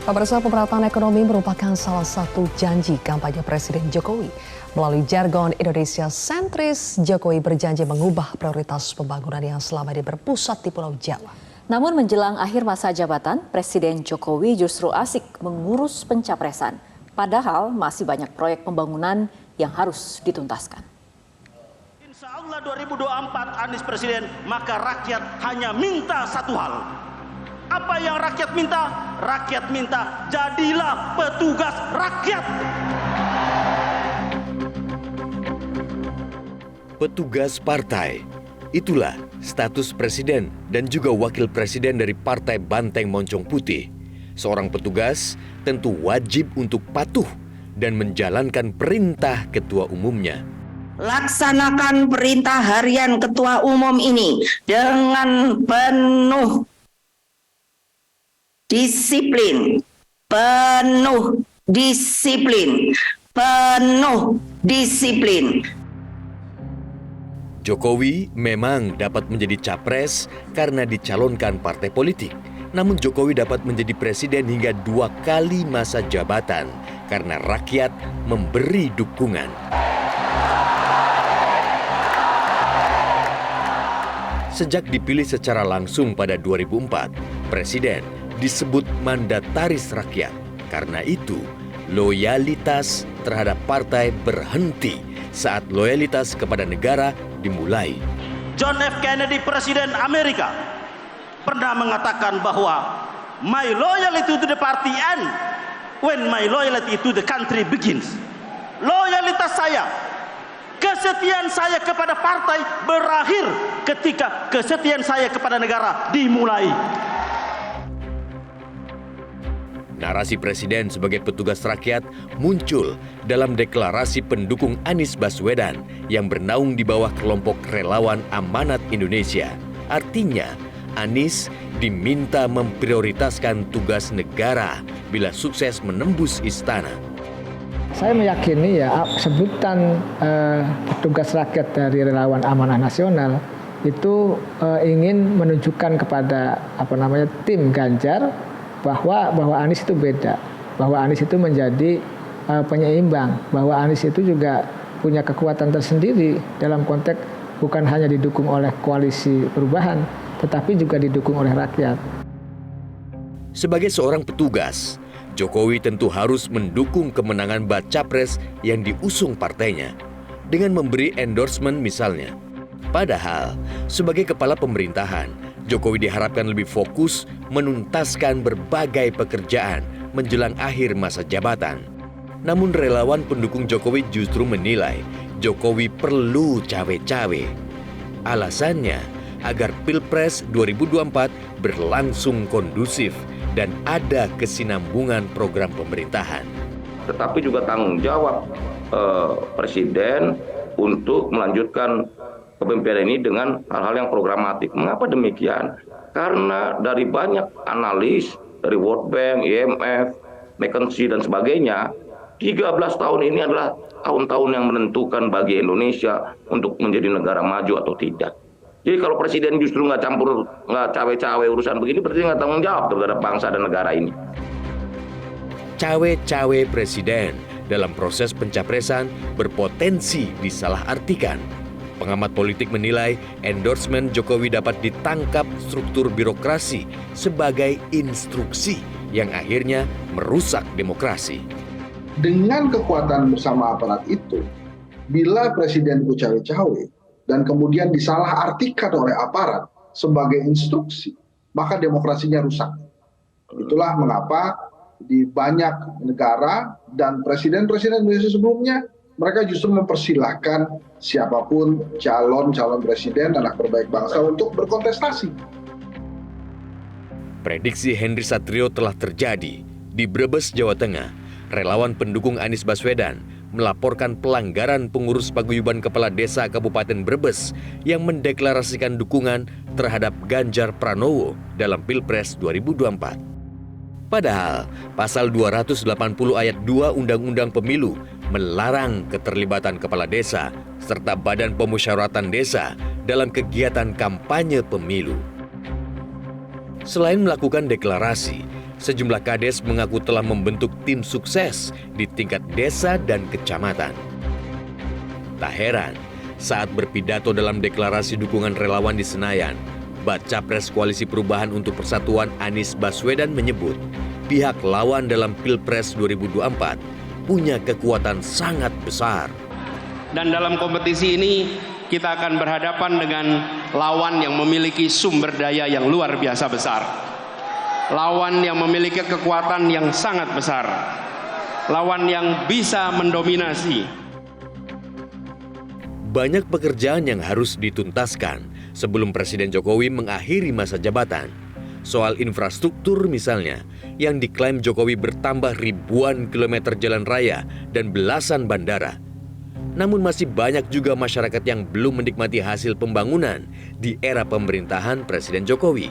Pemirsa, pemerataan ekonomi merupakan salah satu janji kampanye Presiden Jokowi. Melalui jargon Indonesia sentris, Jokowi berjanji mengubah prioritas pembangunan yang selama ini berpusat di Pulau Jawa. Namun menjelang akhir masa jabatan, Presiden Jokowi justru asik mengurus pencapresan. Padahal masih banyak proyek pembangunan yang harus dituntaskan. Insya Allah 2024 Anies Presiden, maka rakyat hanya minta satu hal. Apa yang rakyat minta? Rakyat minta jadilah petugas rakyat. Petugas partai. Itulah status presiden dan juga wakil presiden dari Partai Banteng Moncong Putih. Seorang petugas tentu wajib untuk patuh dan menjalankan perintah ketua umumnya. Laksanakan perintah harian ketua umum ini dengan penuh disiplin, penuh disiplin. Jokowi memang dapat menjadi capres karena dicalonkan partai politik. Namun Jokowi dapat menjadi presiden hingga 2 kali masa jabatan karena rakyat memberi dukungan. Sejak dipilih secara langsung pada 2004, presiden disebut mandataris rakyat. Karena itu, loyalitas terhadap partai berhenti saat loyalitas kepada negara dimulai. John F. Kennedy, Presiden Amerika, pernah mengatakan bahwa my loyalty to the party end when my loyalty to the country begins. Loyalitas saya, kesetiaan saya kepada partai berakhir ketika kesetiaan saya kepada negara dimulai. Narasi presiden sebagai petugas rakyat muncul dalam deklarasi pendukung Anies Baswedan yang bernaung di bawah kelompok relawan Amanat Indonesia. Artinya, Anies diminta memprioritaskan tugas negara bila sukses menembus istana. Saya meyakini sebutan petugas rakyat dari relawan Amanah Nasional itu ingin menunjukkan kepada tim Ganjar bahwa Anies itu beda, bahwa Anies itu menjadi penyeimbang, bahwa Anies itu juga punya kekuatan tersendiri dalam konteks bukan hanya didukung oleh koalisi perubahan, tetapi juga didukung oleh rakyat. Sebagai seorang petugas, Jokowi tentu harus mendukung kemenangan baca pres yang diusung partainya dengan memberi endorsement misalnya. Padahal, sebagai kepala pemerintahan, Jokowi diharapkan lebih fokus menuntaskan berbagai pekerjaan menjelang akhir masa jabatan. Namun relawan pendukung Jokowi justru menilai Jokowi perlu cawe-cawe. Alasannya agar Pilpres 2024 berlangsung kondusif dan ada kesinambungan program pemerintahan. Tetapi juga tanggung jawab Presiden untuk melanjutkan kepemimpinan ini dengan hal-hal yang programatik. Mengapa demikian? Karena dari banyak analis, dari World Bank, IMF, McKinsey, dan sebagainya, 13 tahun ini adalah tahun-tahun yang menentukan bagi Indonesia untuk menjadi negara maju atau tidak. Jadi kalau Presiden justru nggak cawe-cawe urusan begini, berarti nggak tanggung jawab terhadap bangsa dan negara ini. Cawe-cawe Presiden dalam proses pencapresan berpotensi disalahartikan. Pengamat politik menilai endorsement Jokowi dapat ditangkap struktur birokrasi sebagai instruksi yang akhirnya merusak demokrasi. Dengan kekuatan bersama aparat itu, bila Presiden ku cawe-cawe dan kemudian disalahartikan oleh aparat sebagai instruksi, maka demokrasinya rusak. Itulah mengapa di banyak negara dan presiden-presiden Indonesia sebelumnya, mereka justru mempersilahkan siapapun calon presiden anak terbaik bangsa untuk berkontestasi. Prediksi Henry Satrio telah terjadi. Di Brebes, Jawa Tengah, relawan pendukung Anies Baswedan melaporkan pelanggaran pengurus paguyuban kepala desa Kabupaten Brebes yang mendeklarasikan dukungan terhadap Ganjar Pranowo dalam Pilpres 2024. Padahal pasal 280 ayat 2 Undang-Undang Pemilu melarang keterlibatan kepala desa serta badan pemusyawaratan desa dalam kegiatan kampanye pemilu. Selain melakukan deklarasi, Sejumlah kades mengaku telah membentuk tim sukses di tingkat desa dan kecamatan. Tak heran, saat berpidato dalam deklarasi dukungan relawan di Senayan, Baca Pres Koalisi Perubahan untuk Persatuan Anies Baswedan menyebut pihak lawan dalam Pilpres 2024 punya kekuatan sangat besar. Dan dalam kompetisi ini kita akan berhadapan dengan lawan yang memiliki sumber daya yang luar biasa besar. Lawan yang memiliki kekuatan yang sangat besar. Lawan yang bisa mendominasi. Banyak pekerjaan yang harus dituntaskan sebelum Presiden Jokowi mengakhiri masa jabatan. Soal infrastruktur misalnya, yang diklaim Jokowi bertambah ribuan kilometer jalan raya dan belasan bandara. Namun masih banyak juga masyarakat yang belum menikmati hasil pembangunan di era pemerintahan Presiden Jokowi.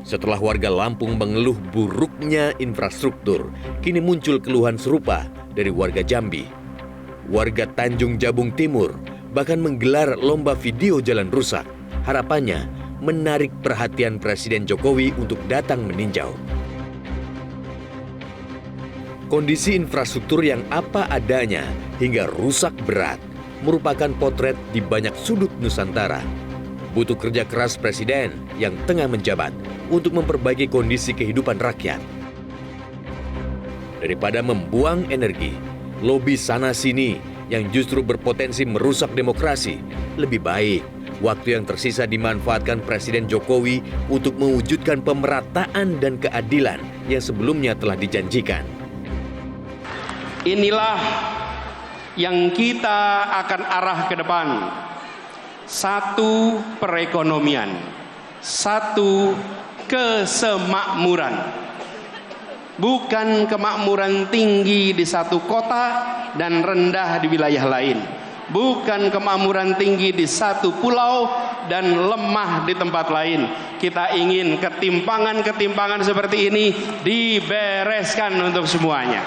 Setelah warga Lampung mengeluh buruknya infrastruktur, kini muncul keluhan serupa dari warga Jambi. Warga Tanjung Jabung Timur bahkan menggelar lomba video jalan rusak. Harapannya menarik perhatian Presiden Jokowi untuk datang meninjau. Kondisi infrastruktur yang apa adanya hingga rusak berat merupakan potret di banyak sudut Nusantara. Butuh kerja keras Presiden yang tengah menjabat untuk memperbaiki kondisi kehidupan rakyat. Daripada membuang energi, lobi sana-sini yang justru berpotensi merusak demokrasi, lebih baik waktu yang tersisa dimanfaatkan Presiden Jokowi untuk mewujudkan pemerataan dan keadilan yang sebelumnya telah dijanjikan. Inilah yang kita akan arah ke depan. Satu perekonomian, satu kesemakmuran. Bukan kemakmuran tinggi di satu kota dan rendah di wilayah lain. Bukan kemakmuran tinggi di satu pulau dan lemah di tempat lain. Kita ingin ketimpangan-ketimpangan seperti ini dibereskan untuk semuanya.